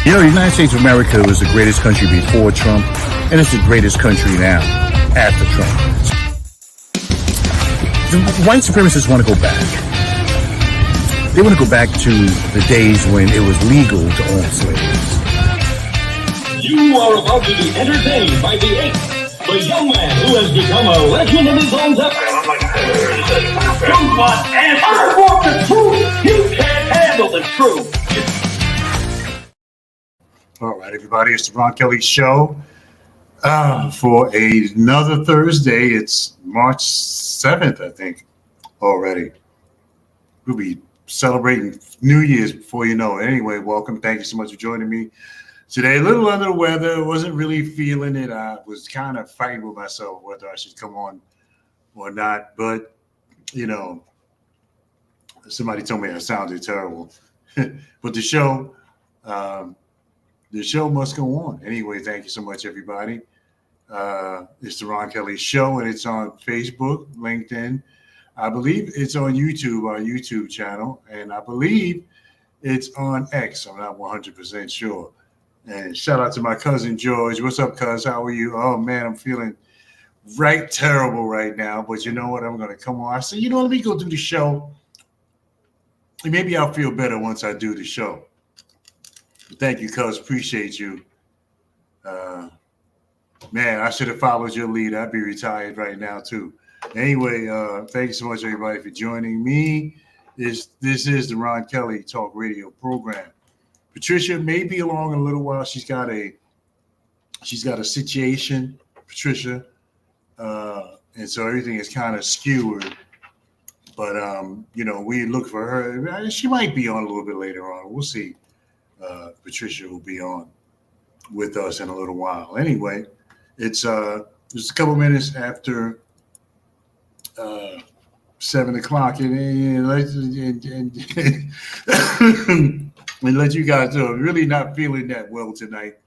You know, the United States of America was the greatest country before Trump, and it's the greatest country now after Trump. The white supremacists want to go back. They want to go back to the days when it was legal to own slaves. You are about to be entertained by the ape, the young man who has become a legend in his own time. You want answers? I want the truth. You can't handle the truth. All right, everybody, it's the Ron Kelly Show for another Thursday. It's March 7th, I think, already. We'll be celebrating New Year's before you know it. Anyway, welcome. Thank you so much for joining me today. A little under the weather. Wasn't really feeling it. I was kind of fighting with myself whether I should come on or not. But, you know, somebody told me I sounded terrible. But the show must go on. Anyway, thank you so much, everybody. It's the Ron Kelly Show, and it's on Facebook, LinkedIn. I believe it's on YouTube, our YouTube channel, and I believe it's on X. I'm not 100% sure. And shout out to my cousin, George. What's up, cuz? How are you? Oh, man, I'm feeling terrible right now, but you know what? I'm going to come on. I said, let me go do the show. Maybe I'll feel better once I do the show. Thank you, cuz. Appreciate you. Man, I should have followed your lead. I'd be retired right now, too. Anyway, thank you so much, everybody, for joining me. This is the Ron Kelly Talk Radio program. Patricia may be along in a little while. She's got a situation, Patricia, and so everything is kind of skewered. But we look for her. She might be on a little bit later on. We'll see. Patricia will be on with us in a little while. Anyway, it's just a couple minutes after 7 o'clock, and let you guys know, really not feeling that well tonight.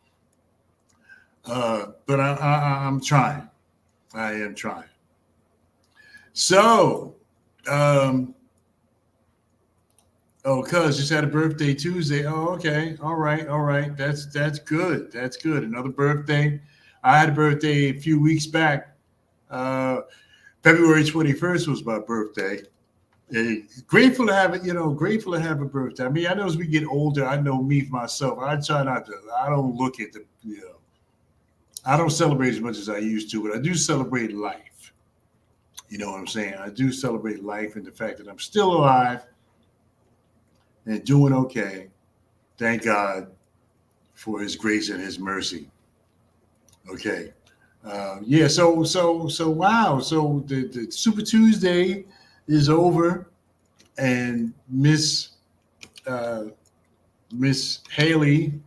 But I'm trying. I am trying. So, cuz just had a birthday Tuesday. Oh, okay. All right. That's good. That's good. Another birthday. I had a birthday a few weeks back. February 21st was my birthday. Grateful to have it, grateful to have a birthday. I mean, I know as we get older, I know me myself, I try not to, I don't look at I don't celebrate as much as I used to, but I do celebrate life. You know what I'm saying? I do celebrate life and the fact that I'm still alive and doing okay. Thank God for his grace and his mercy. Okay. So wow. So the Super Tuesday is over, and Miss Haley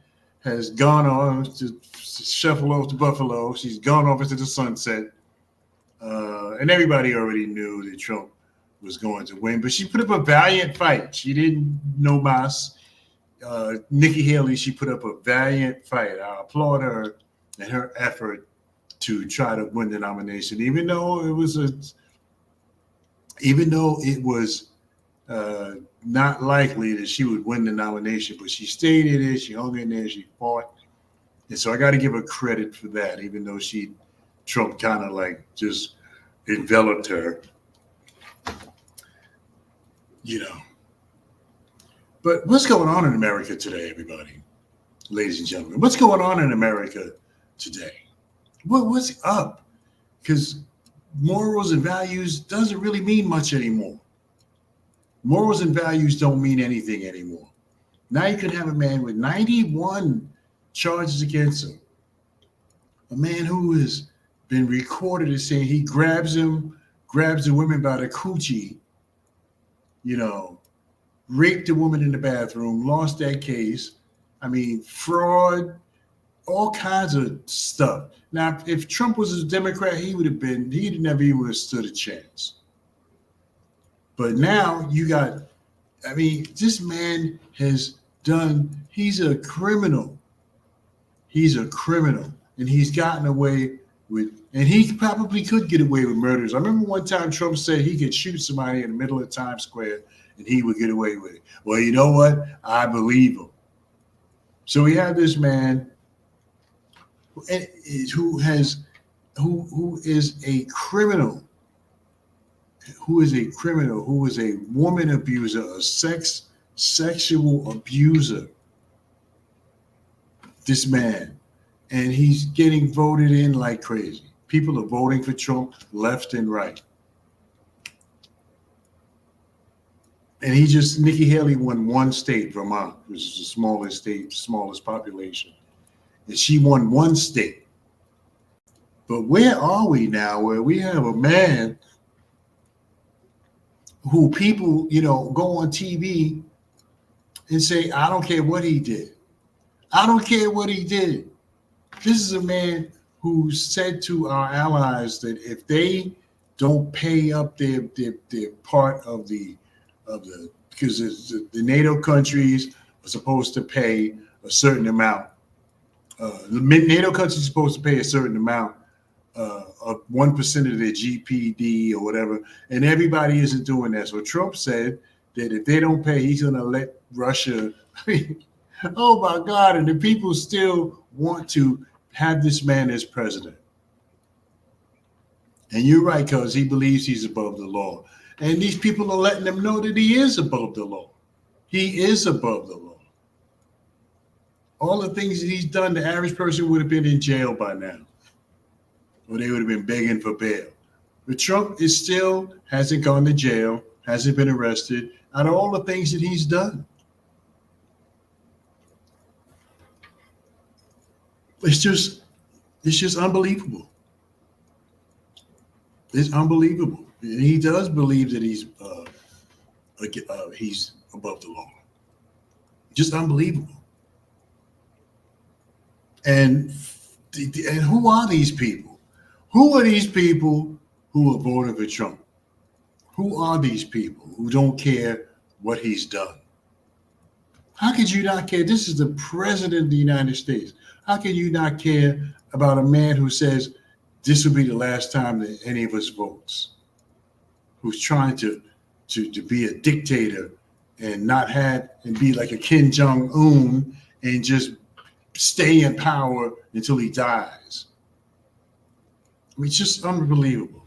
has gone on to shuffle off to Buffalo. She's gone off into the sunset. And everybody already knew that Trump was going to win, but she put up a valiant fight. She didn't know mas. Nikki Haley, she put up a valiant fight. I applaud her and her effort to try to win the nomination, even though it was not likely that she would win the nomination. But she stayed in it. She hung in there. She fought, and so I got to give her credit for that. Even though Trump kind of like just enveloped her. But what's going on in America today, everybody, ladies and gentlemen? What's going on in America today? What's up? Because morals and values doesn't really mean much anymore. Morals and values don't mean anything anymore. Now you can have a man with 91 charges against him, a man who has been recorded as saying he grabs the women by the coochie, raped a woman in the bathroom, lost that case. I mean, fraud, all kinds of stuff. Now, if Trump was a Democrat, he'd never even have stood a chance. But now this man he's a criminal. He's a criminal. And he's gotten away with, and he probably could get away with murders. I remember one time Trump said he could shoot somebody in the middle of Times Square and he would get away with it. Well, you know what? I believe him. So we have this man who is a criminal, who is a woman abuser, a sexual abuser. This man, and he's getting voted in like crazy. People are voting for Trump left and right. And Nikki Haley won one state, Vermont, which is the smallest state, smallest population. And she won one state. But where are we now where we have a man who people, go on TV and say, I don't care what he did. I don't care what he did. This is a man who said to our allies that if they don't pay up their part of the because the NATO countries are supposed to pay a certain amount. The NATO countries are supposed to pay a certain amount of 1% of their GPD or whatever, and everybody isn't doing that. So Trump said that if they don't pay, he's going to let Russia. Oh my God! And the people still want to have this man as president. And you're right, because he believes he's above the law. And these people are letting him know that he is above the law. He is above the law. All the things that he's done, the average person would have been in jail by now, or they would have been begging for bail. But Trump hasn't gone to jail, hasn't been arrested, out of all the things that he's done. It's just unbelievable. It's unbelievable. And he does believe that he's above the law. Just unbelievable. And who are these people? Who are these people who are voting for Trump? Who are these people who don't care what he's done? How could you not care? This is the president of the United States. How can you not care about a man who says this will be the last time that any of us votes? Who's trying to be a dictator and be like a Kim Jong-un and just stay in power until he dies. I mean, it's just unbelievable.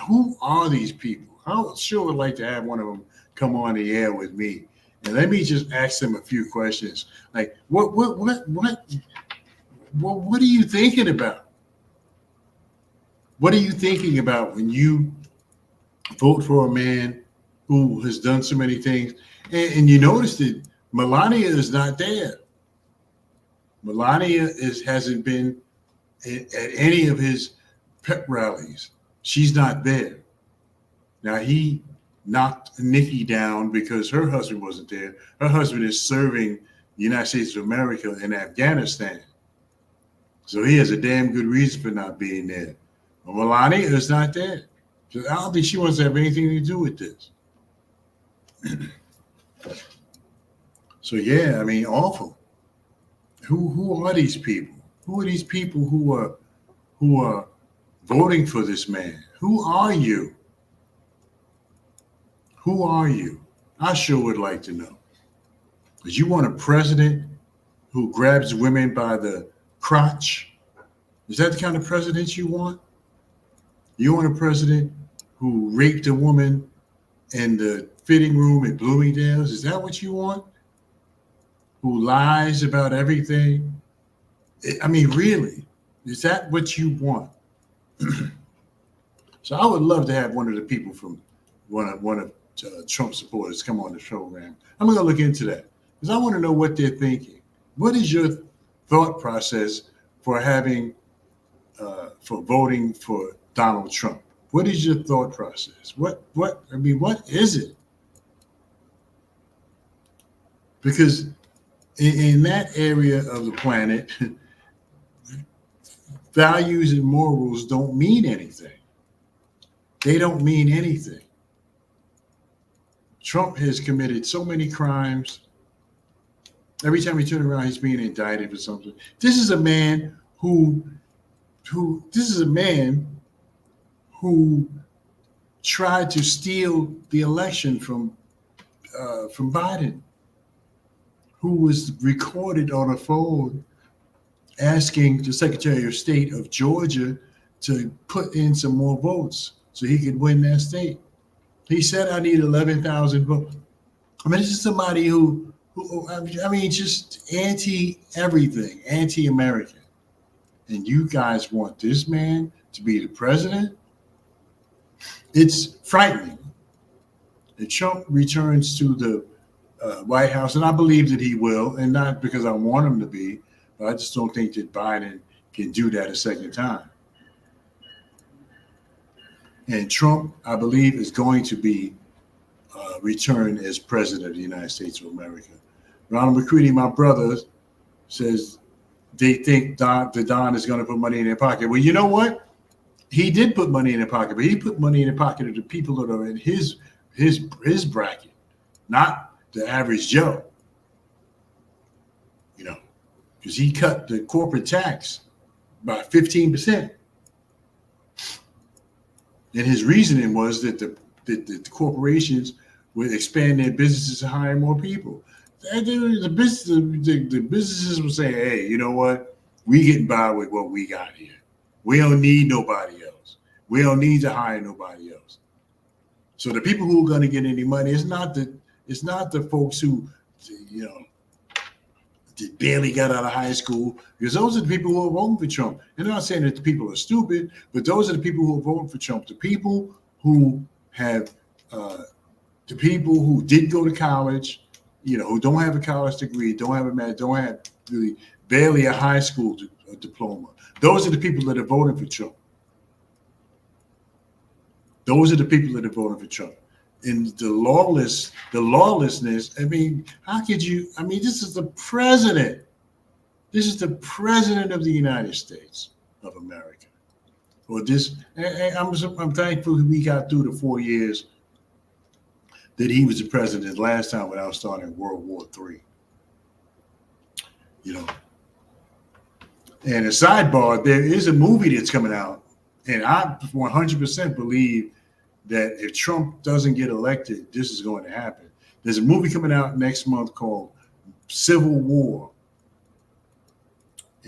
Who are these people? I sure would like to have one of them come on the air with me. And let me just ask them a few questions. Like, what are you thinking about? What are you thinking about when you vote for a man who has done so many things? And you notice that Melania is not there. Melania hasn't been at any of his pep rallies. She's not there. Now, he knocked Nikki down because her husband wasn't there. Her husband is serving the United States of America in Afghanistan. So he has a damn good reason for not being there. But Melania is not there. So I don't think she wants to have anything to do with this. So yeah, I mean, awful. Who are these people? Who are these people who are voting for this man? Who are you? Who are you? I sure would like to know. Because you want a president who grabs women by the crotch? Is that the kind of president you want? You want a president who raped a woman in the fitting room at Bloomingdale's? Is that what you want? Who lies about everything? I mean, really? Is that what you want? So I would love to have one of the people from one of Trump supporters come on the program. I'm going to look into that because I want to know what they're thinking. What is your thought process for voting for Donald Trump? What is your thought process? What is it? Because in that area of the planet, values and morals don't mean anything. They don't mean anything. Trump has committed so many crimes. Every time he turns around, he's being indicted for something. This is a man who tried to steal the election from Biden, who was recorded on a phone asking the Secretary of State of Georgia to put in some more votes so he could win that state. He said, I need 11,000 votes. I mean, this is somebody who I mean, just anti-everything, anti-American. And you guys want this man to be the president? It's frightening. If Trump returns to the White House, and I believe that he will, and not because I want him to be, but I just don't think that Biden can do that a second time. And Trump, I believe, is going to be returned as president of the United States of America. Ronald McCready, my brother, says they think the Don is going to put money in their pocket. Well, you know what? He did put money in their pocket, but he put money in the pocket of the people that are in his bracket, not the average Joe. You know, because he cut the corporate tax by 15%. And his reasoning was that the corporations would expand their businesses and hire more people. The businesses were saying, hey, you know what? We getting by with what we got here. We don't need nobody else. We don't need to hire nobody else. So the people who are going to get any money, it's not the folks who, you know, barely got out of high school, because those are the people who are voting for Trump. And I'm not saying that the people are stupid, but those are the people who are voting for Trump. The people who have, the people who did go to college, you know, who don't have a college degree, don't have really barely a high school diploma. Those are the people that are voting for Trump. Those are the people that are voting for Trump. And the lawlessness, I mean, how could you, I mean, this is the president. This is the president of the United States of America. Or this, I'm thankful we got through the 4 years that he was the president last time without starting World War III. You know. And a sidebar, there is a movie that's coming out, and I 100% believe that if Trump doesn't get elected, this is going to happen. There's a movie coming out next month called Civil War.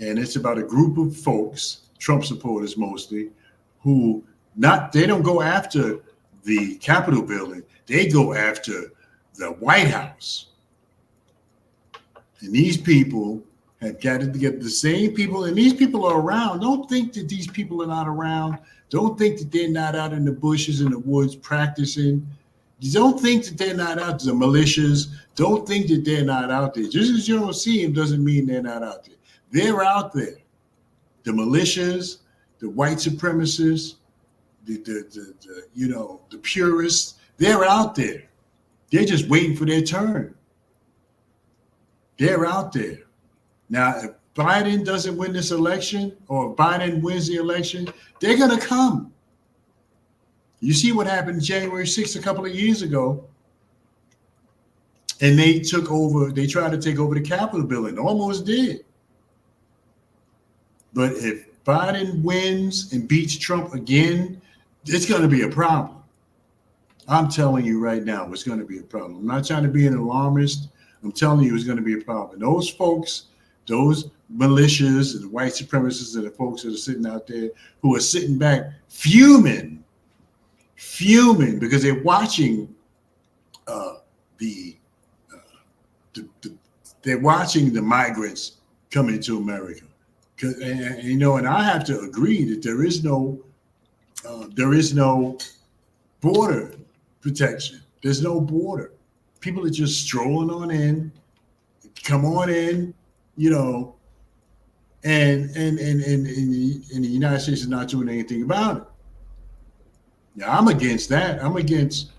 And it's about a group of folks, Trump supporters mostly, who they don't go after the Capitol building, they go after the White House. And these people have gathered together, the same people, and these people are around. Don't think that these people are not around. Don't think that they're not out in the bushes and the woods practicing. Don't think that they're not out there. The militias, don't think that they're not out there. Just because you don't see them doesn't mean they're not out there. They're out there. The militias, the white supremacists, the purists, they're out there. They're just waiting for their turn. They're out there. Now, if Biden doesn't win this election, or if Biden wins the election, they're going to come. You see what happened January 6th a couple of years ago, and they tried to take over the Capitol building, almost did. But if Biden wins and beats Trump again, it's going to be a problem. I'm telling you right now, it's going to be a problem. I'm not trying to be an alarmist. I'm telling you, it's going to be a problem. And those folks, those militias and the white supremacists and the folks that are sitting out there who are sitting back fuming because they're watching they're watching the migrants come into America. And I have to agree that there is no border protection. There's no border. People are just strolling on in, come on in, and the United States is not doing anything about it. Now, I'm against that. I'm against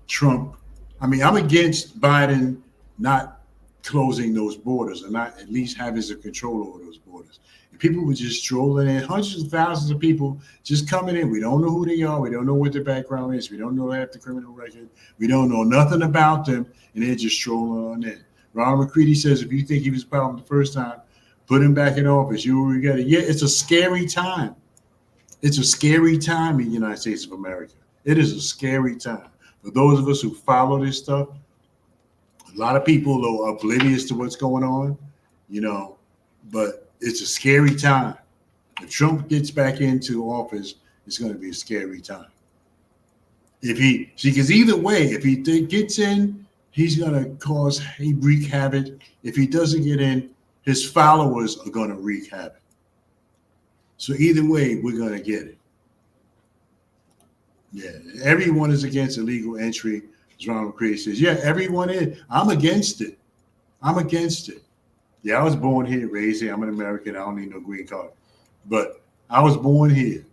Trump. I mean, I'm against Biden not closing those borders and not at least having some control over those borders. And people were just strolling in, hundreds of thousands of people just coming in. We don't know who they are. We don't know what their background is. We don't know half the criminal record. We don't know nothing about them, and they're just strolling on in. Ronald McCready says, if you think he was a problem the first time, put him back in office. You will regret it. Yeah, it's a scary time. It's a scary time in the United States of America. It is a scary time. For those of us who follow this stuff, A lot of people are oblivious to what's going on, you know, but it's a scary time. If Trump gets back into office, it's going to be a scary time. Because either way, if he gets in, he's going to wreak havoc. If he doesn't get in, his followers are going to wreak havoc. So either way, we're going to get it. Yeah, everyone is against illegal entry. As Ronald McCready says, yeah, everyone is. I'm against it. I'm against it. Yeah, I was born here, raised here. I'm an American. I don't need no green card. But I was born here.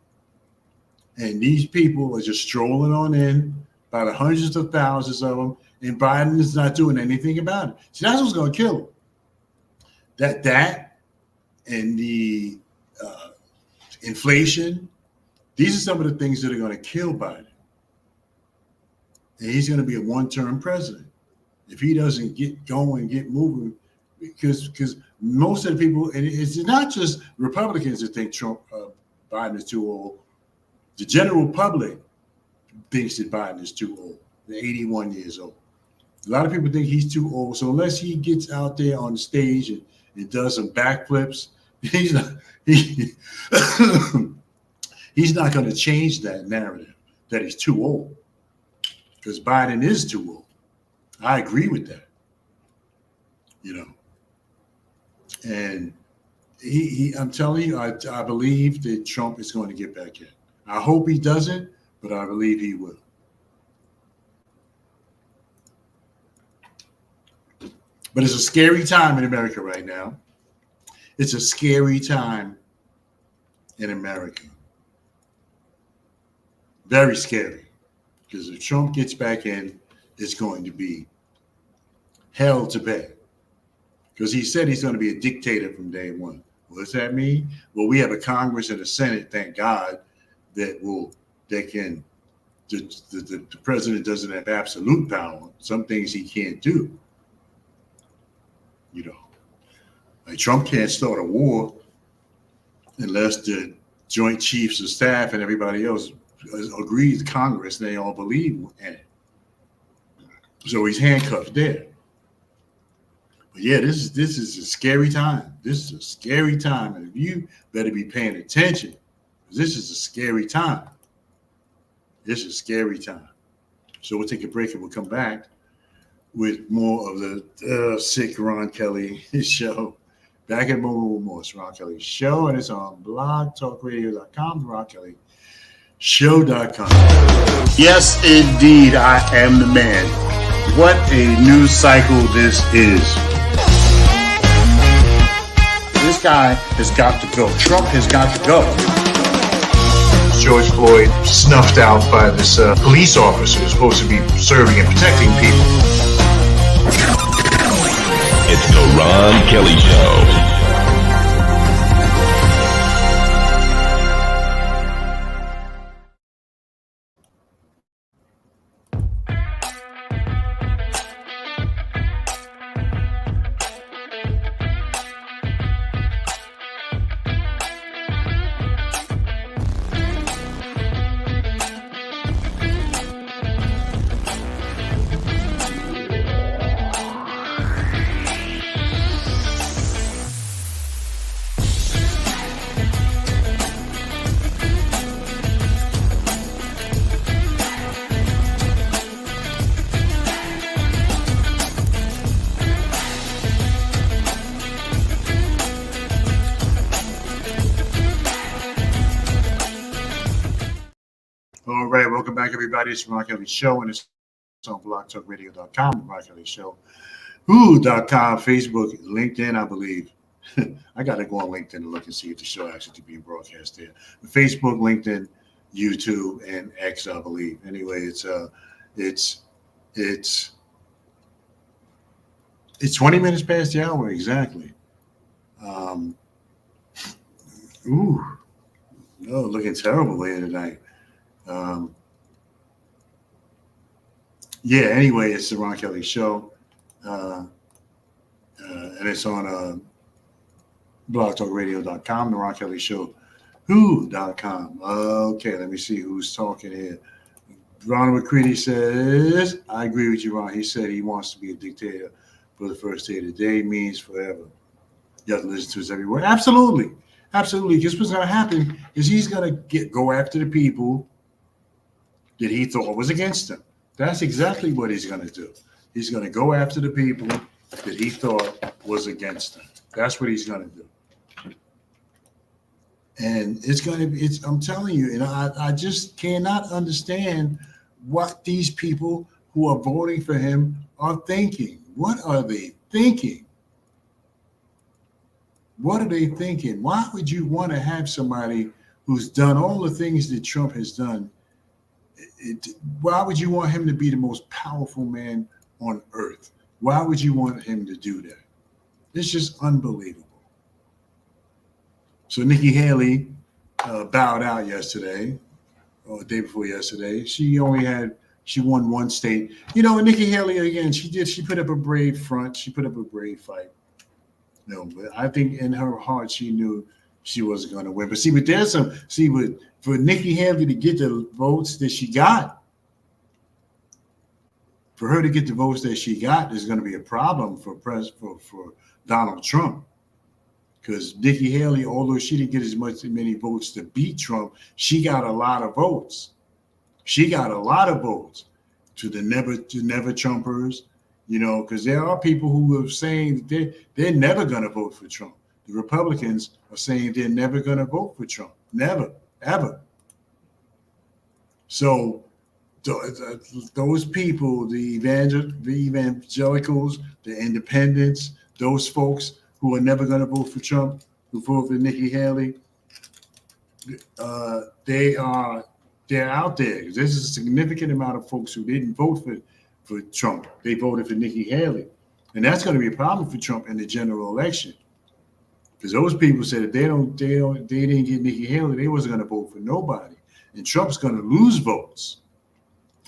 And these people are just strolling on in by the hundreds of thousands of them. And Biden is not doing anything about it. See, that's what's going to kill him. That and the inflation, these are some of the things that are going to kill Biden. And he's going to be a one-term president if he doesn't get going, get moving, because most of the people, and it's not just Republicans that think Biden is too old. The general public thinks that Biden is too old. They're 81 years old. A lot of people think he's too old. So unless he gets out there on the stage and does some backflips, he's not going to change that narrative that he's too old. Because Biden is too old. I agree with that. You know. And I'm telling you, I believe that Trump is going to get back in. I hope he doesn't, but I believe he will. But it's a scary time in America right now. It's a scary time in America. Very scary. Because if Trump gets back in, it's going to be hell to pay. Because he said he's going to be a dictator from day one. What does that mean? Well, we have a Congress and a Senate, thank God, the president doesn't have absolute power. Some things he can't do. You know, like Trump can't start a war unless the Joint Chiefs of Staff and everybody else agrees, Congress, and they all believe in it. So he's handcuffed there. But yeah, this is a scary time. This is a scary time, and you better be paying attention. This is a scary time. This is a scary time. So we'll take a break and we'll come back with more of the sick Ron Kelly show. Back at more Ron Kelly show, and it's on blogtalkradio.com, RonKellyShow.com. Yes, indeed, I am the man. What a news cycle this is. This guy has got to go. Trump has got to go. George Floyd snuffed out by this police officer who's supposed to be serving and protecting people. It's the Ron Kelly Show. All right, welcome back, everybody. It's Ron Kelly Show, and it's on blogtalkradio.com, Ron Kelly Show, who.com, Facebook, LinkedIn, I believe. I got to go on LinkedIn and look and see if the show actually being broadcast there. Facebook, LinkedIn, YouTube, and X, I believe. Anyway, it's 20 minutes past the hour exactly. Looking terrible here tonight. Anyway, it's the Ron Kelly Show, and it's on blogtalkradio.com, the Ron Kelly Show, who.com. Okay, let me see who's talking here. Ronald McCready says, I agree with you, Ron. He said he wants to be a dictator for the first day. The day means forever. You have to listen to his every word. Absolutely. Absolutely. Because what's going to happen is he's going to go after the people that he thought was against him. That's exactly what he's going to do. He's going to go after the people that he thought was against him. That's what he's going to do. And it's going to be, I'm telling you, and I just cannot understand what these people who are voting for him are thinking. What are they thinking? What are they thinking? Why would you want to have somebody who's done all the things that Trump has done? Why would you want him to be the most powerful man on earth? Why would you want him to do that? It's just unbelievable. So Nikki Haley bowed out yesterday, or the day before yesterday. She won one state. You know, Nikki Haley, again, she put up a brave front. She put up a brave fight. You know, but I think in her heart she knew she wasn't going to win. But for Nikki Haley to get the votes that she got, for her to get the votes that she got is going to be a problem for Donald Trump. Because Nikki Haley, although she didn't get as many votes to beat Trump, she got a lot of votes. She got a lot of votes to the never Trumpers, you know, because there are people who are saying they're never going to vote for Trump. The Republicans are saying they're never going to vote for Trump. Never, ever. So those people, the evangelicals, the independents, those folks who are never going to vote for Trump, who vote for Nikki Haley, they're out there. There's a significant amount of folks who didn't vote for Trump. They voted for Nikki Haley. And that's going to be a problem for Trump in the general election. Because those people said if they didn't get Nikki Haley, they wasn't going to vote for nobody. And Trump's going to lose votes.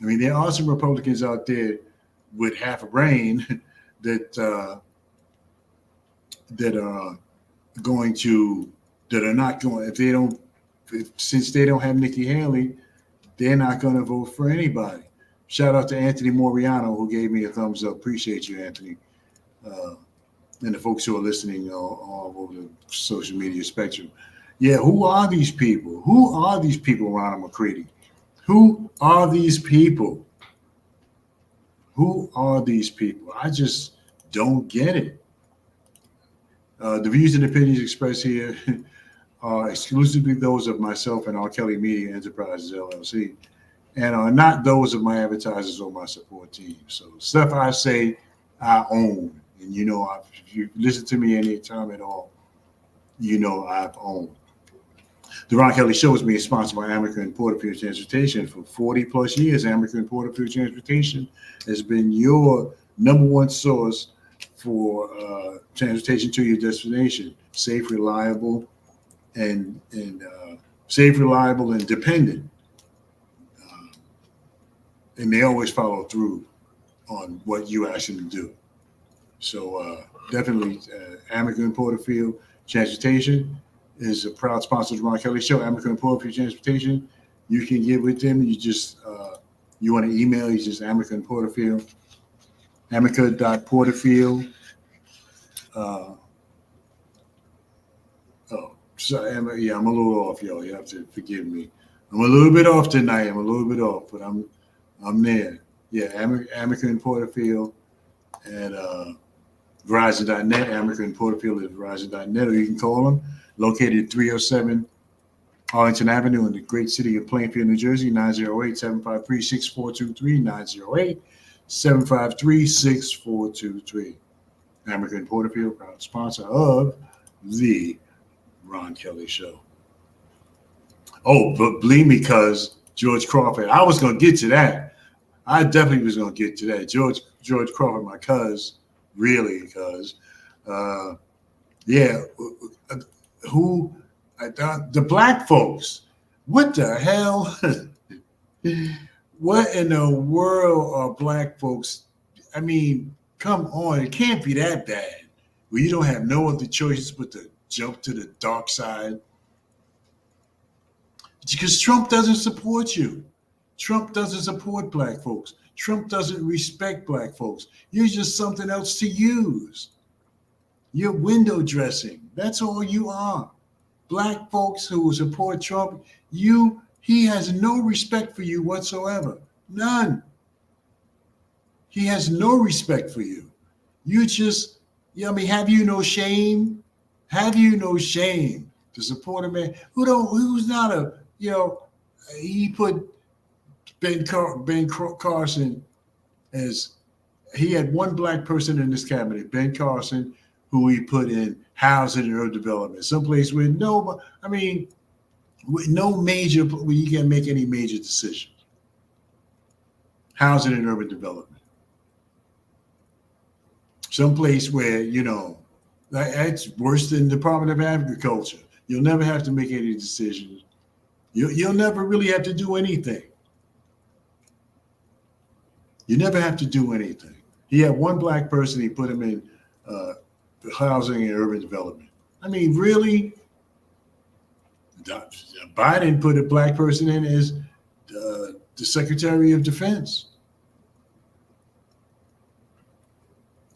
I mean, there are some Republicans out there with half a brain that are not going, since they don't have Nikki Haley, they're not going to vote for anybody. Shout out to Anthony Moriano, who gave me a thumbs up. Appreciate you, Anthony. And the folks who are listening all over the social media spectrum. Yeah, who are these people? Who are these people, Ronald McCready? Who are these people? Who are these people? I just don't get it. The views and opinions expressed here are exclusively those of myself and R. Kelly Media Enterprises, LLC, and are not those of my advertisers or my support team. So stuff I say, I own. And you know, if you listen to me any time at all, you know I've owned. The Ron Kelly Show is being sponsored by American Porterfield Transportation. For 40 plus years, American Porterfield Transportation has been your number one source for transportation to your destination. Safe, reliable, and dependent. And they always follow through on what you ask them to do. So definitely, American Porterfield Transportation is a proud sponsor of the Ron Kelly Show. American Porterfield Transportation. You can get with them. You just you want to email. You just American Porterfield, Amica.Porterfield. Yeah, I'm a little off, y'all. You have to forgive me. I'm a little bit off tonight. But I'm there. Yeah, American Porterfield at Verizon.net. American Porterfield at Verizon.net, or you can call them. Located at 307 Arlington Avenue in the great city of Plainfield, New Jersey, 908-753-6423, 908-753-6423. American Porterfield, proud sponsor of the Ron Kelly Show. Oh, but believe me, cuz George Crawford, I was going to get to that. I definitely was going to get to that. George Crawford, my cuz, really, cuz. The black folks, what the hell? What in the world are black folks? I mean, come on, it can't be that bad where you don't have no other choices but to jump to the dark side. Because Trump doesn't support you. Trump doesn't support black folks. Trump doesn't respect black folks. You're just something else to use. You're window dressing. That's all you are. Black folks who support Trump, he has no respect for you whatsoever. None. He has no respect for you. You just, have you no shame? Have you no shame to support a man who's not he put Ben Carson as, he had one black person in his cabinet, Ben Carson, who he put in housing and urban development, someplace where with no major, where you can't make any major decisions. Housing and urban development. Someplace where, that's worse than the Department of Agriculture. You'll never have to make any decisions. You'll never really have to do anything. You never have to do anything. He had one black person, he put him in housing and urban development. Really? Biden put a black person in as the Secretary of Defense.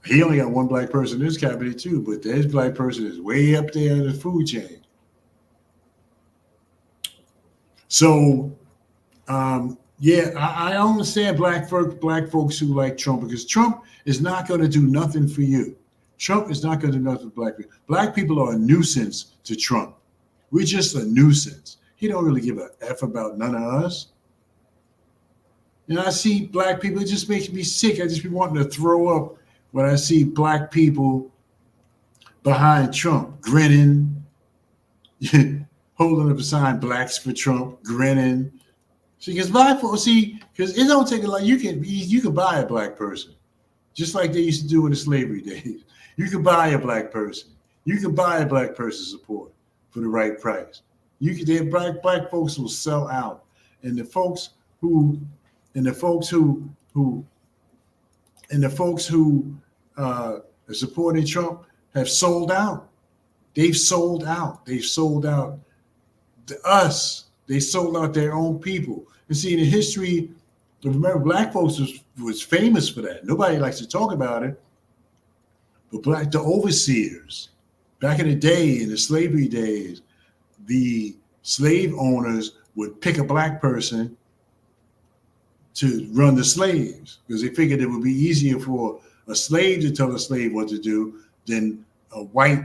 He only got one black person in his cabinet too, but his black person is way up there in the food chain. So, I understand black folks who like Trump, because Trump is not going to do nothing for you. Trump is not going to do nothing for black people. Black people are a nuisance to Trump. We're just a nuisance. He don't really give a F about none of us. And I see black people, it just makes me sick. I just be wanting to throw up when I see black people behind Trump, grinning, holding up a sign, "Blacks for Trump," grinning. Because black folks, because it don't take a lot. You can buy a black person, just like they used to do in the slavery days. You can buy a black person. You can buy a black person's support for the right price. Black folks will sell out, and the folks who are supporting Trump have sold out. They've sold out. They've sold out to us. They sold out their own people. And see, in the history, remember, black folks was famous for that. Nobody likes to talk about it. But the overseers, back in the day, in the slavery days, the slave owners would pick a black person to run the slaves, because they figured it would be easier for a slave to tell a slave what to do than a white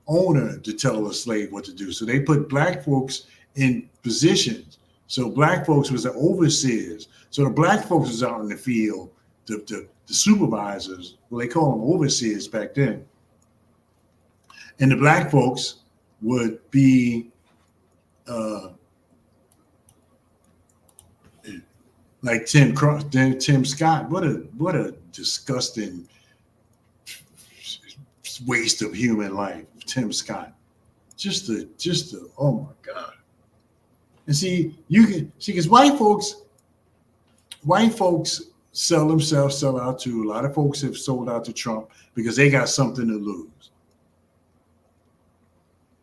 owner to tell a slave what to do. So they put black folks in positions. So black folks was the overseers. So the black folks was out in the field, the supervisors, well, they call them overseers back then. And the black folks would be like Tim Scott. What a disgusting waste of human life, Tim Scott. Just oh my God. And see, because white folks sell out to, a lot of folks have sold out to Trump because they got something to lose.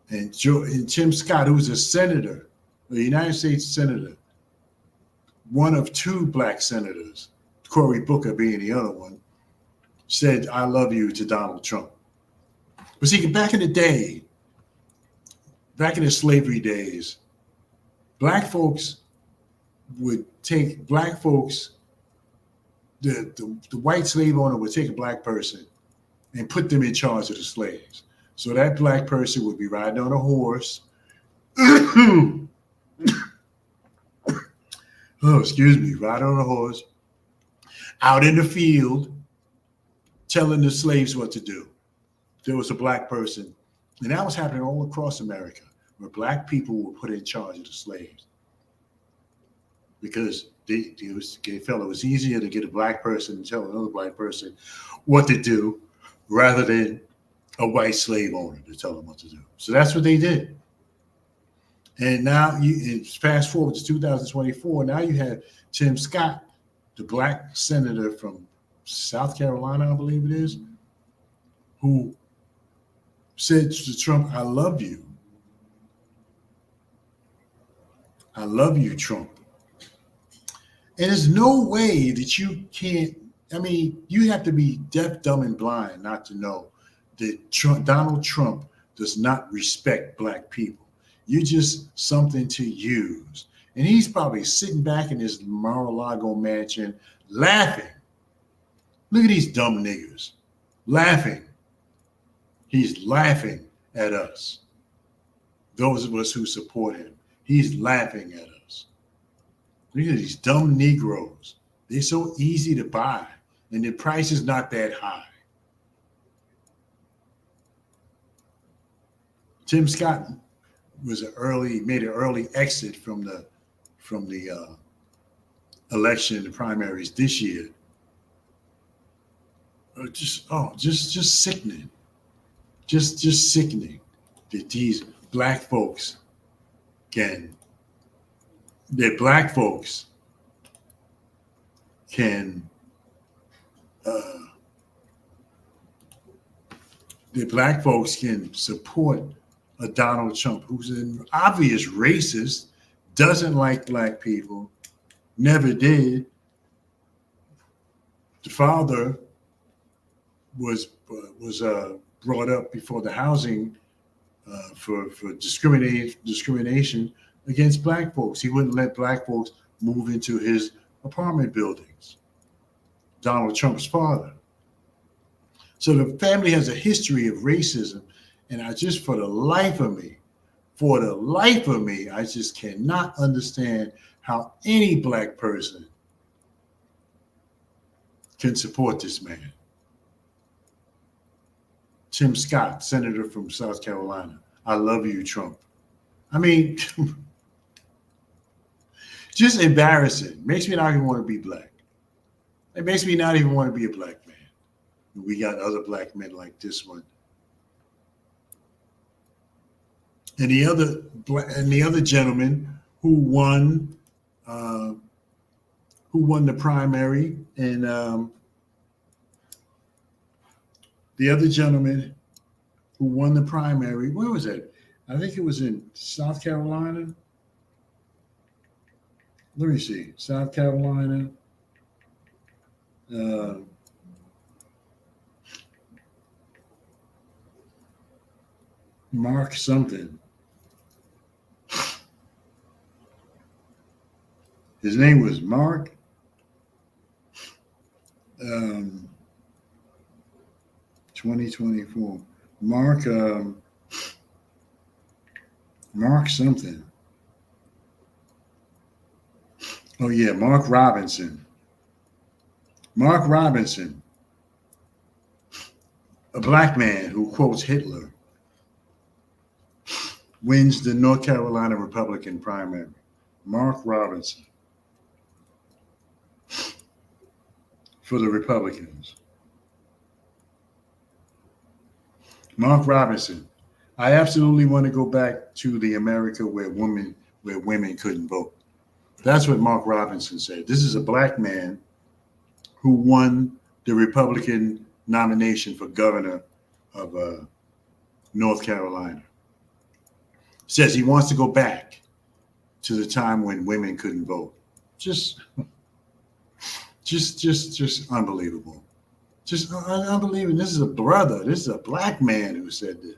And Tim Scott, who's a senator, a United States senator, one of two black senators, Cory Booker being the other one, said, "I love you" to Donald Trump. But see, back in the day, back in the slavery days, black folks would take black folks, the white slave owner would take a black person and put them in charge of the slaves. So that black person would be riding on a horse. Riding on a horse, out in the field, telling the slaves what to do. There was a black person, and that was happening all across America, where black people were put in charge of the slaves because they felt it was easier to get a black person to tell another black person what to do rather than a white slave owner to tell them what to do. So that's what they did. And now, fast forward to 2024, now you have Tim Scott, the black senator from South Carolina, I believe it is, who said to Trump, "I love you. I love you, Trump." And there's no way that you can't. I mean, you have to be deaf, dumb, and blind not to know that Donald Trump does not respect black people. You're just something to use. And he's probably sitting back in his Mar-a-Lago mansion laughing. Look at these dumb niggers laughing. He's laughing at us. Those of us who support him. He's laughing at us. Look at these dumb Negroes. They're so easy to buy, and the price is not that high. Tim Scott made an early exit from the election, the primaries this year. Just sickening. Just sickening that these black folks can support a Donald Trump who's an obvious racist, doesn't like black people, never did. The father was brought up before the housing for discrimination against black folks. He wouldn't let black folks move into his apartment buildings. Donald Trump's father. So the family has a history of racism, and for the life of me, I just cannot understand how any black person can support this man. Tim Scott, senator from South Carolina. I love you, Trump. I mean, just embarrassing. Makes me not even want to be black. It makes me not even want to be a black man. We got other black men like this one. And the other gentleman who won the primary, and the other gentleman who won the primary, where was it? I think it was in South Carolina. Let me see. South Carolina. Mark something. His name was Mark. 2024. Mark something. Oh yeah, Mark Robinson. Mark Robinson, a black man who quotes Hitler, wins the North Carolina Republican primary. Mark Robinson for the Republicans. Mark Robinson. I absolutely want to go back to the America where women couldn't vote. That's what Mark Robinson said. This is a black man who won the Republican nomination for governor of North Carolina. Says he wants to go back to the time when women couldn't vote. Just unbelievable. Just unbelievable. This is a brother. This is a black man who said this.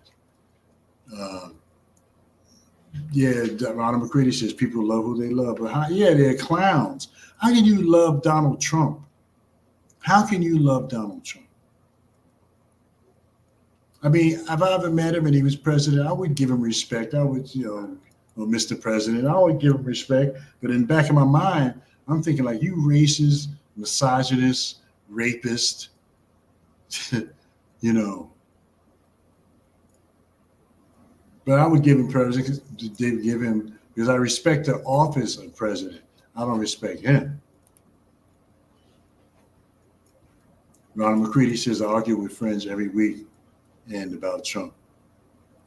Ronald McCready says people love who they love, but they're clowns. How can you love Donald Trump? How can you love Donald Trump? I mean, if I ever met him and he was president, I would give him respect. I would, Mr. President, I would give him respect. But in the back of my mind, I'm thinking like, you racist, misogynist, rapist, But I would give him president because I respect the office of president. I don't respect him. Ronald McCready says I argue with friends every week and about Trump.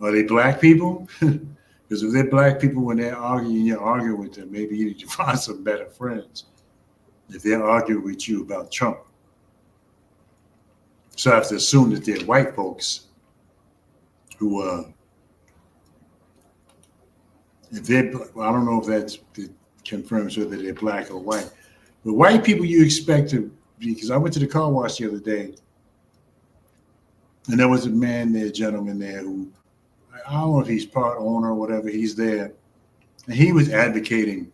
Are they black people? Because if they're black people, when they're arguing, you're arguing with them, maybe you need to find some better friends if they're arguing with you about Trump. So I have to assume that they're white folks who, if they're, I don't know if that confirms whether they're black or white, But white people, you expect to, because I went to the car wash the other day, and there was a man there, gentleman there, who, I don't know if he's part owner or whatever, he's there, and he was advocating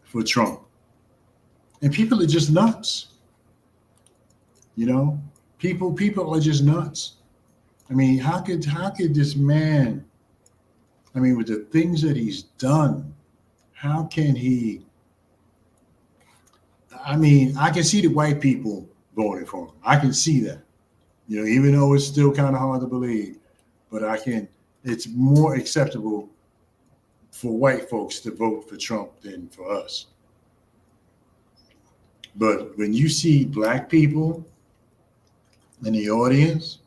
for Trump. And people are just nuts. You know, people are just nuts. I mean, how could this man, I mean, with the things that he's done, how can he, I mean, I can see the white people voting for him. I can see that. You know, even though it's still kind of hard to believe, but it's more acceptable for white folks to vote for Trump than for us. But when you see black people in the audience,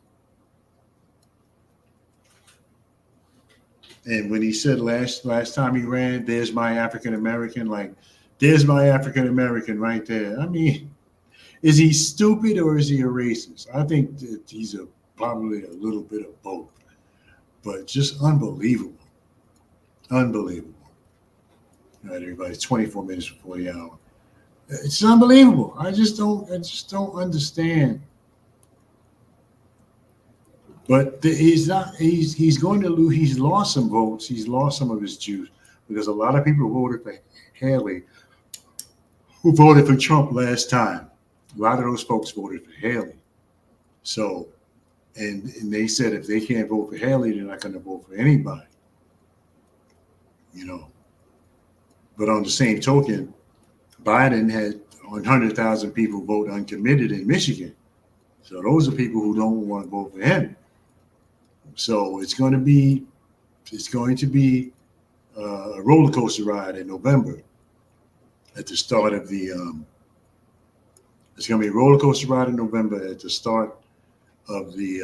and when he said last time he ran, there's my African American, like, there's my African American right there. I mean, is he stupid or is he a racist? I think that he's probably a little bit of both, but just unbelievable. Unbelievable. All right, everybody, it's 24 minutes before the hour. It's unbelievable. I just don't understand. But he's going to lose. He's lost some votes. He's lost some of his juice because a lot of people voted for Haley who voted for Trump last time. A lot of those folks voted for Haley. So, and they said if they can't vote for Haley, they're not going to vote for anybody. You know. But on the same token, Biden had 100,000 people vote uncommitted in Michigan. So those are people who don't want to vote for him. So it's going to be a roller coaster ride in November at the start of the it's going to be a roller coaster ride in November at the start of the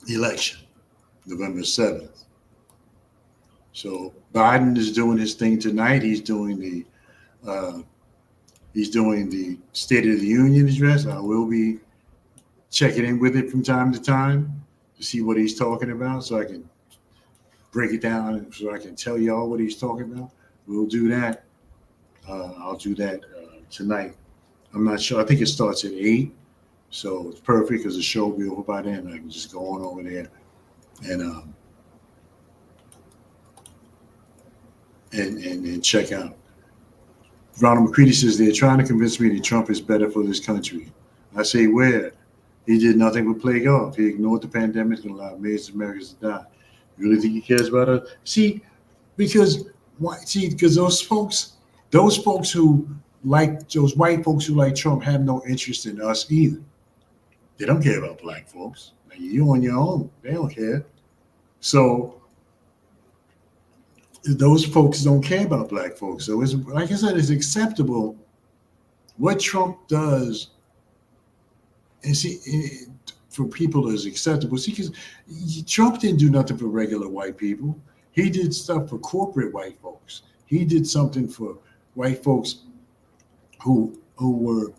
election, November 7th. So Biden is doing his thing tonight. He's doing the State of the Union address. I will be checking in with it from time to time to see what he's talking about, so I can break it down and so I can tell y'all what he's talking about. We'll do that. I'll do that tonight. I'm not sure. I think it starts at 8, so it's perfect because the show will be over by then. I can just go on over there and check out. Ronald McCready says they're trying to convince me that Trump is better for this country. I say where? He did nothing but play golf. He ignored the pandemic and allowed millions of Americans to die. You really think he cares about us? See, because those folks who like those white folks who like Trump have no interest in us either. They don't care about black folks. Like, you on your own. They don't care. So those folks don't care about black folks. So it's, like I said, it's acceptable what Trump does. And see, for people is acceptable. See, because Trump didn't do nothing for regular white people. He did stuff for corporate white folks. He did something for white folks who were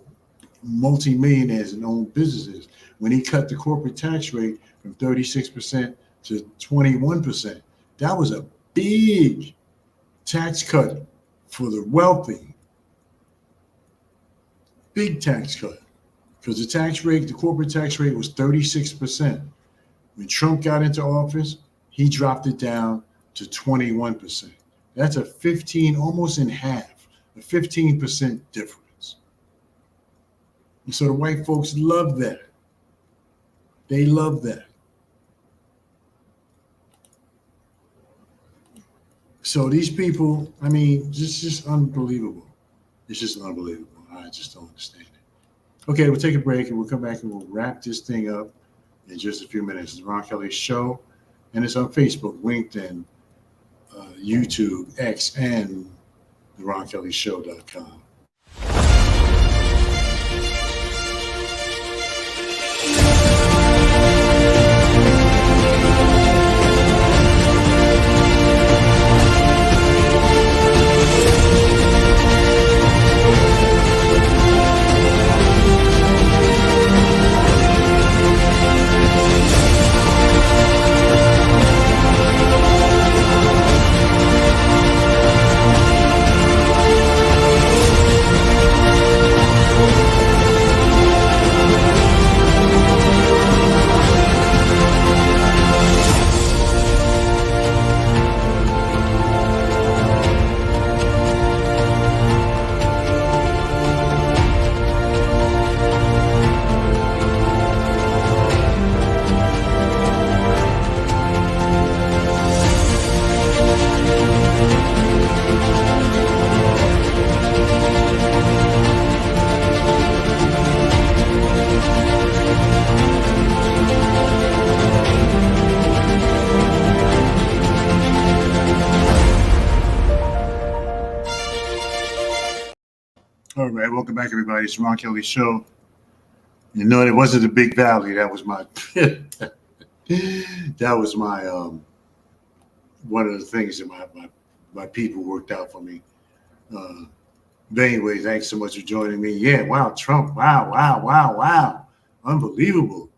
multimillionaires and owned businesses. When he cut the corporate tax rate from 36% to 21%, that was a big tax cut for the wealthy. Big tax cut. Because the corporate tax rate was 36%. When Trump got into office, he dropped it down to 21%. That's a 15, almost in half, a 15% difference. And so the white folks love that. They love that. So these people, I mean, just unbelievable. It's just unbelievable. I just don't understand it. Okay, we'll take a break and we'll come back and we'll wrap this thing up in just a few minutes. It's the Ron Kelly Show, and it's on Facebook, LinkedIn, YouTube, X, and theronkellyshow.com. All right, welcome back, everybody. It's Ron Kelly Show. You know, it wasn't the Big Valley. That was my that was my one of the things that my people worked out for me. Uh, but anyway, thanks so much for joining me. Yeah, wow, Trump. Wow, wow, wow, wow. Unbelievable.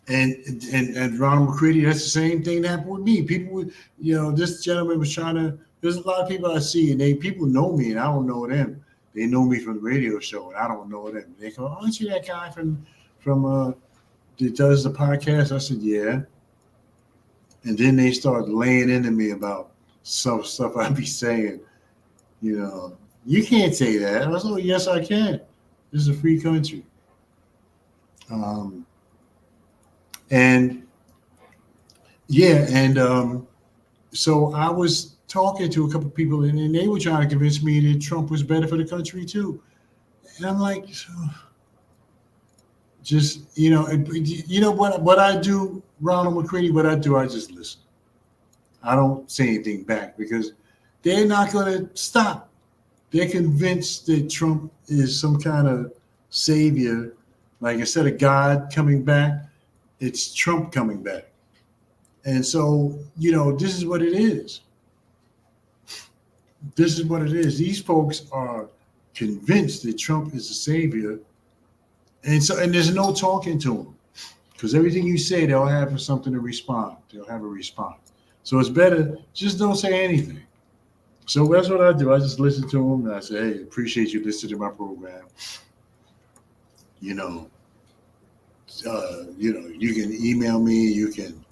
And Ronald McCready, that's the same thing that happened with me. People would, this gentleman was trying to. There's a lot of people I see, and people know me, and I don't know them. They know me from the radio show, and I don't know them. They go, "Aren't you that guy from that does the podcast?" I said, "Yeah." And then they start laying into me about some stuff I be saying. You can't say that. I was like, "Yes, I can. This is a free country." Um, and yeah, and so I was talking to a couple of people, and they were trying to convince me that Trump was better for the country too. And I'm like, just what I do, Ronald McCready. What I do, I just listen. I don't say anything back because they're not going to stop. They're convinced that Trump is some kind of savior. Like instead of God coming back, it's Trump coming back. And so, this is what it is. This is what it is. These folks are convinced that Trump is a savior. And there's no talking to them because everything you say, they'll have something to respond. They'll have a response. So it's better, just don't say anything. So that's what I do. I just listen to them and I say, "Hey, appreciate you listening to my program. You can email me. You can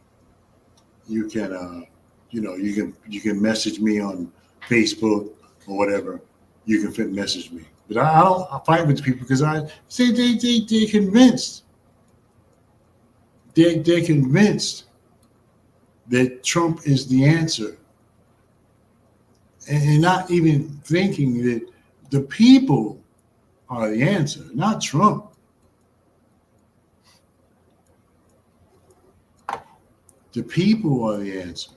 message me on Facebook or whatever. You can message me. But I fight with people because I say they're convinced. They're convinced that Trump is the answer. And not even thinking that the people are the answer, not Trump. The people are the answer.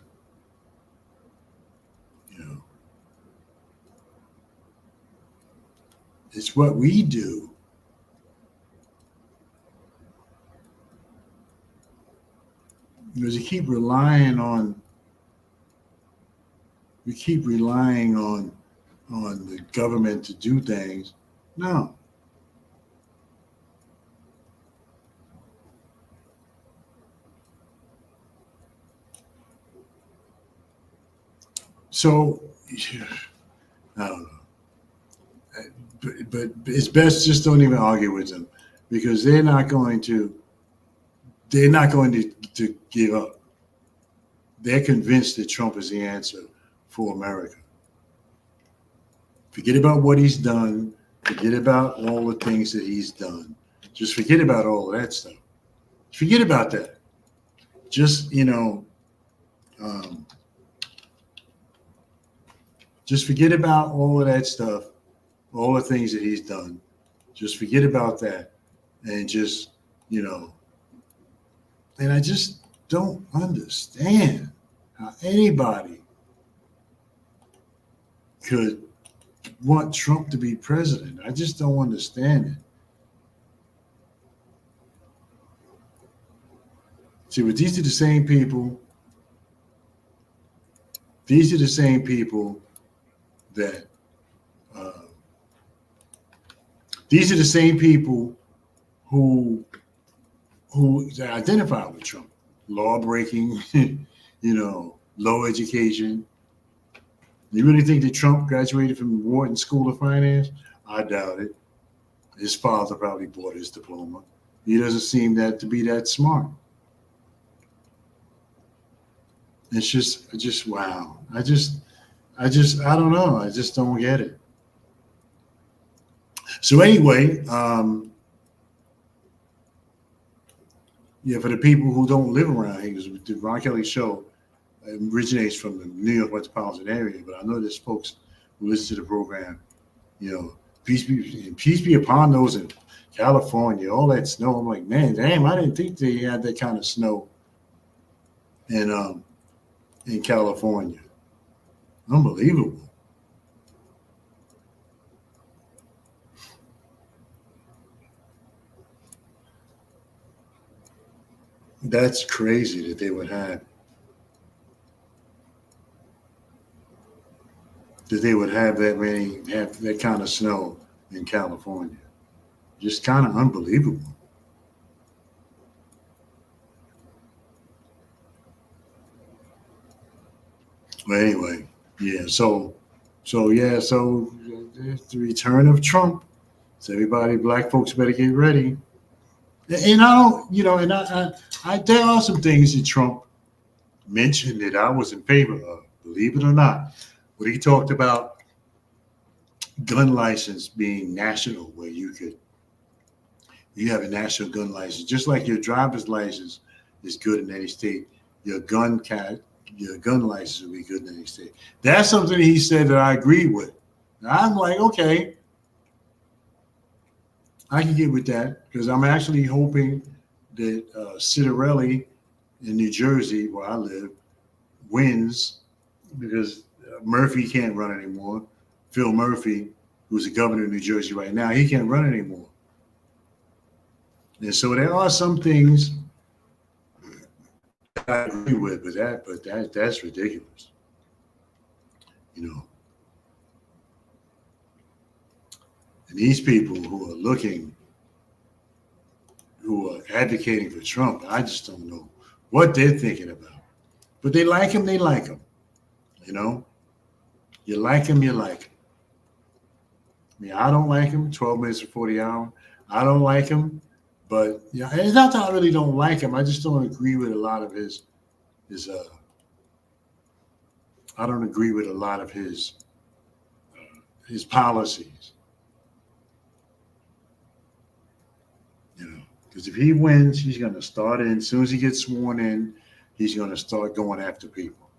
It's what we do. Because we keep relying on the government to do things. No. So I don't know. But it's best just don't even argue with them because they're not going to give up. They're convinced that Trump is the answer for America. Forget about what he's done. Forget about all the things that he's done. Just forget about all of that stuff. Forget about that. Just, just forget about all of that stuff, all the things that he's done. Just forget about that. And just, and I just don't understand how anybody could want Trump to be president. I just don't understand it. See, but these are the same people. These are the same people that. These are the same people who identify with Trump. Law breaking, low education. You really think that Trump graduated from Wharton School of Finance? I doubt it. His father probably bought his diploma. He doesn't seem to be that smart. It's just wow. I don't know. I just don't get it. So anyway, for the people who don't live around here, because the Ron Kelly Show originates from the New York metropolitan area, but I know there's folks who listen to the program. Peace be upon those in California, all that snow. I'm like, man, damn, I didn't think they had that kind of snow in California. Unbelievable. That's crazy that they would have have that kind of snow in California. Just kind of unbelievable. But anyway, yeah. So the return of Trump. So everybody, black folks, better get ready. And I don't, there are some things that Trump mentioned that I was in favor of, believe it or not. When he talked about gun license being national, where you have a national gun license, just like your driver's license is good in any state, your gun license will be good in any state. That's something he said that I agree with. Now, I'm like, okay, I can get with that because I'm actually hoping that Citarelli in New Jersey, where I live, wins because Murphy can't run anymore. Phil Murphy, who's the governor of New Jersey right now, he can't run anymore. And so there are some things I agree with, but that's ridiculous. You know. And these people who are advocating for Trump, I just don't know what they're thinking about. But they like him, you know. You like him, you like him. I mean, I don't like him, 12 minutes or 40 hours. I don't like him, but yeah, it's not that I really don't like him. I just don't agree with a lot of his I don't agree with a lot of his policies. You know, because if he wins, he's going to start in. As soon as he gets sworn in, he's going to start going after people.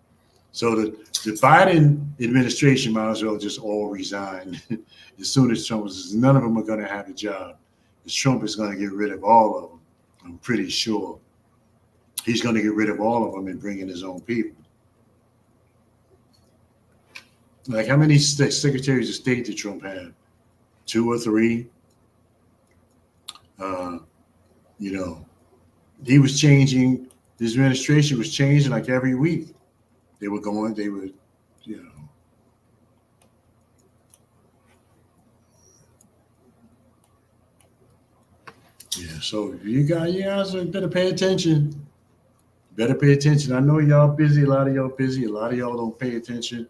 So the Biden administration might as well just all resign as soon as Trump is. None of them are going to have a job. Because Trump is going to get rid of all of them. I'm pretty sure he's going to get rid of all of them and bring in his own people. Like how many secretaries of state did Trump have? 2 or 3. You know, he was changing. His administration was changing like every week. They were, you know. Yeah, so you guys better pay attention. Better pay attention. I know y'all busy. A lot of y'all busy. A lot of y'all don't pay attention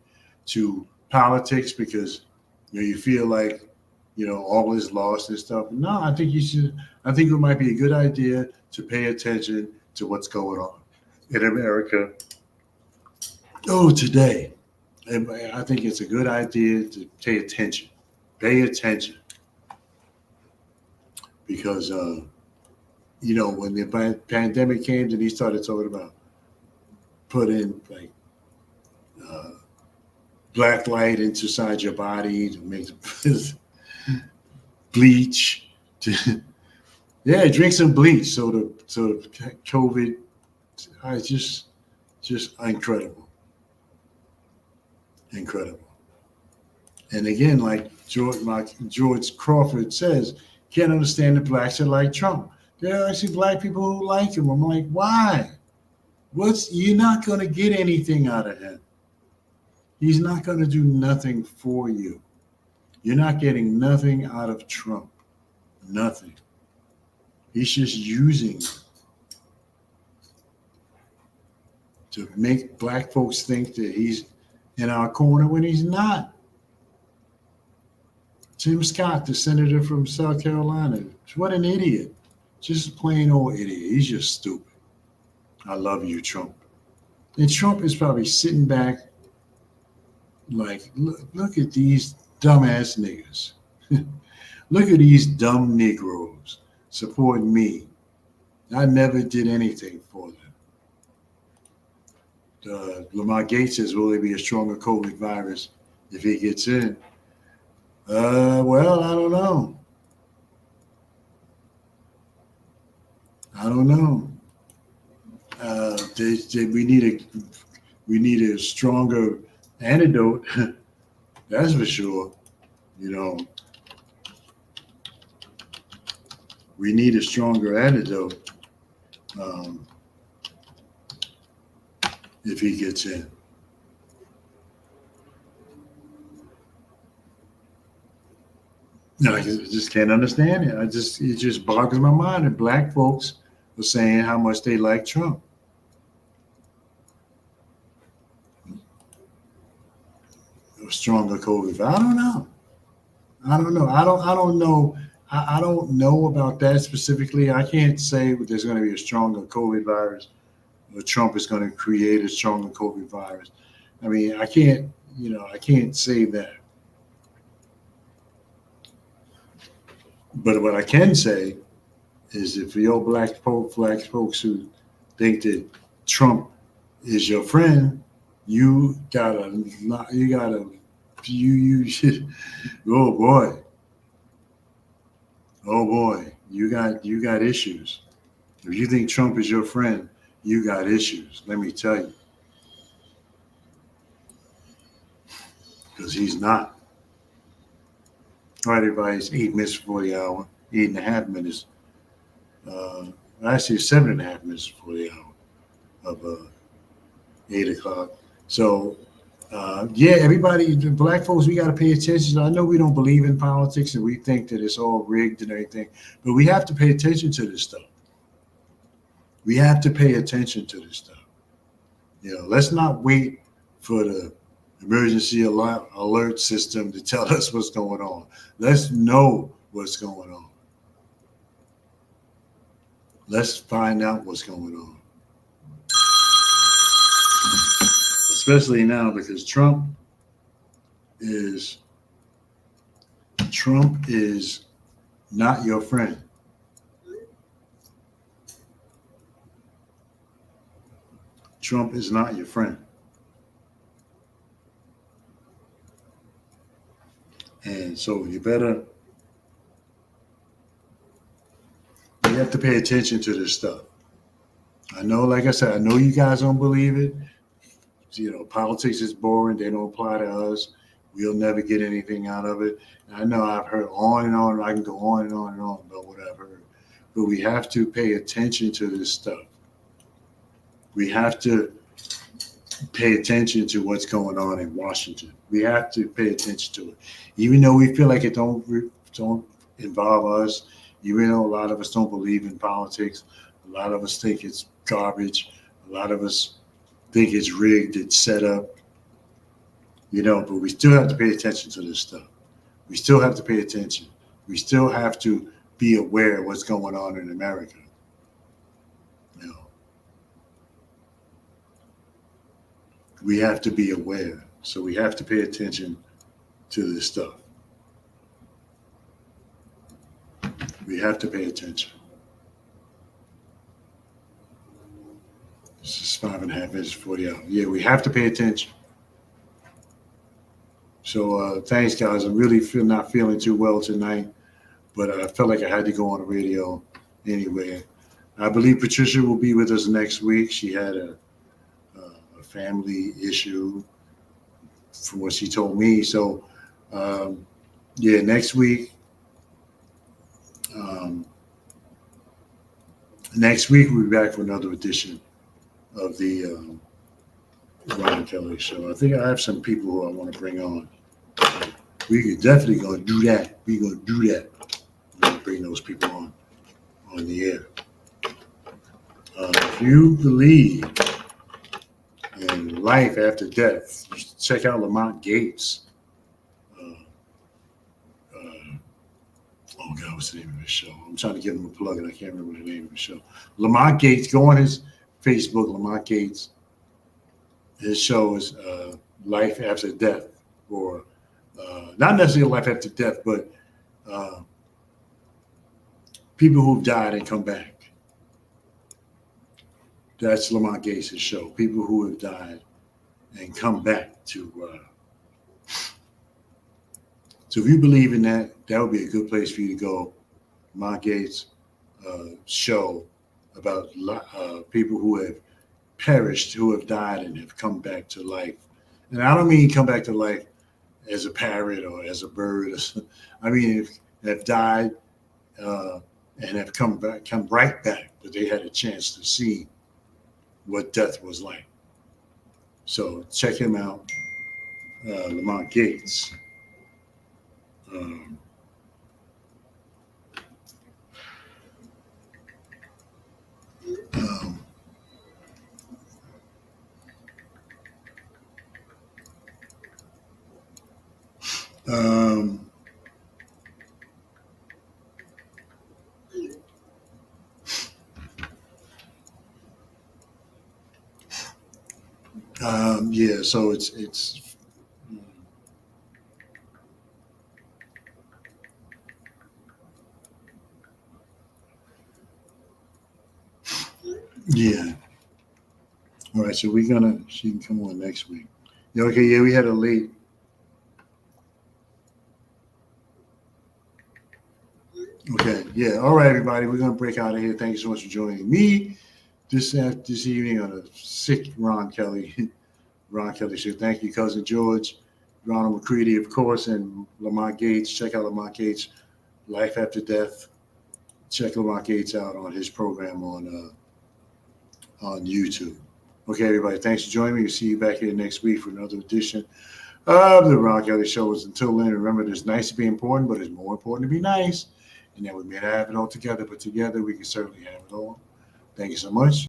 to politics because you feel like all is lost and stuff. No, I think you should. I think it might be a good idea to pay attention to what's going on in America. Today, and I think it's a good idea to pay attention. Pay attention because when the pandemic came, and he started talking about putting like black light inside your body to make bleach. Drink some bleach. So the COVID, it's just incredible. And again, like George Crawford says, can't understand the blacks are like Trump. There are actually black people who like him. I'm like, why? You're not going to get anything out of him. He's not going to do nothing for you. You're not getting nothing out of Trump. Nothing. He's just using it to make black folks think that he's in our corner when he's not. Tim Scott, the senator from South Carolina, what an idiot. Just a plain old idiot. He's just stupid. I love you, Trump. And Trump is probably sitting back like, look at these dumbass niggas. Look at these dumb Negroes supporting me. I never did anything for them. Lamar Gates says, will there be a stronger COVID virus if he gets in? Well, I don't know. We need a stronger antidote. That's for sure. We need a stronger antidote. if he gets in. No, I just can't understand it. It just boggles my mind that black folks are saying how much they like Trump. A stronger COVID. I don't know. I don't know. I don't know. I don't know about that specifically. I can't say there's going to be a stronger COVID virus or Trump is going to create a stronger COVID virus. I mean, I can't say that. But what I can say is if you're black folks who think that Trump is your friend, you should, oh boy, you got issues. If you think Trump is your friend, you got issues. Let me tell you, because he's not. All right, everybody, it's 8 minutes before the hour, 8.5 minutes. Actually, 7.5 minutes before the hour of 8 o'clock. So, everybody, the black folks, we got to pay attention. I know we don't believe in politics and we think that it's all rigged and everything, but we have to pay attention to this stuff. We have to pay attention to this stuff. Let's not wait for the emergency alert system to tell us what's going on. Let's know what's going on. Let's find out what's going on. Especially now because Trump is not your friend. Trump is not your friend. And so you have to pay attention to this stuff. I know, like I said, I know you guys don't believe it. Politics is boring. They don't apply to us. We'll never get anything out of it. And I know I've heard on and on. I can go on and on and on about what I've heard. But we have to pay attention to this stuff. We have to pay attention to what's going on in Washington. We have to pay attention to it. Even though we feel like it don't involve us, even though a lot of us don't believe in politics, a lot of us think it's garbage, a lot of us think it's rigged, it's set up, but we still have to pay attention to this stuff. We still have to pay attention. We still have to be aware of what's going on in America. We have to be aware. So we have to pay attention to this stuff. We have to pay attention. This is 5.5 minutes before the hour. Yeah, we have to pay attention. So thanks, guys. I'm really not feeling too well tonight, but I felt like I had to go on the radio anyway. I believe Patricia will be with us next week. She had a family issue from what she told me. So, next week. Next week we'll be back for another edition of the Ron Kelly Show. I think I have some people who I want to bring on. We could definitely gonna do that. We're gonna do that. We're gonna bring those people on the air. If you believe in life after death, you should check out Lamont Gates. Oh God, what's the name of his show? I'm trying to give him a plug and I can't remember the name of his show. Lamont Gates, go on his Facebook, Lamont Gates. His show is Life After Death, or not necessarily life after death, but people who've died and come back. That's Lamont Gates' show. People who have died and come back to. So if you believe in that, that would be a good place for you to go. Lamont Gates' show about people who have perished, who have died and have come back to life. And I don't mean come back to life as a parrot or as a bird. I mean, have died and have come right back, but they had a chance to see what death was like. So check him out, Lamont Gates. Um, um, um, yeah, so it's yeah. All right, so she can come on next week. Yeah, okay, yeah, we had a late. Okay, yeah. All right, everybody, we're gonna break out of here. Thank you so much for joining me this evening on a sick Ron Kelly show. Thank you, cousin George, Ronald McCready, of course, and Lamont Gates. Check out Lamont Gates' Life After Death. Check Lamont Gates out on his program on YouTube. Okay, everybody, thanks for joining me. We'll see you back here next week for another edition of the Ron Kelly Show. Until then, remember, it's nice to be important, but it's more important to be nice. And then we may not have it all together, but together we can certainly have it all. Thank you so much.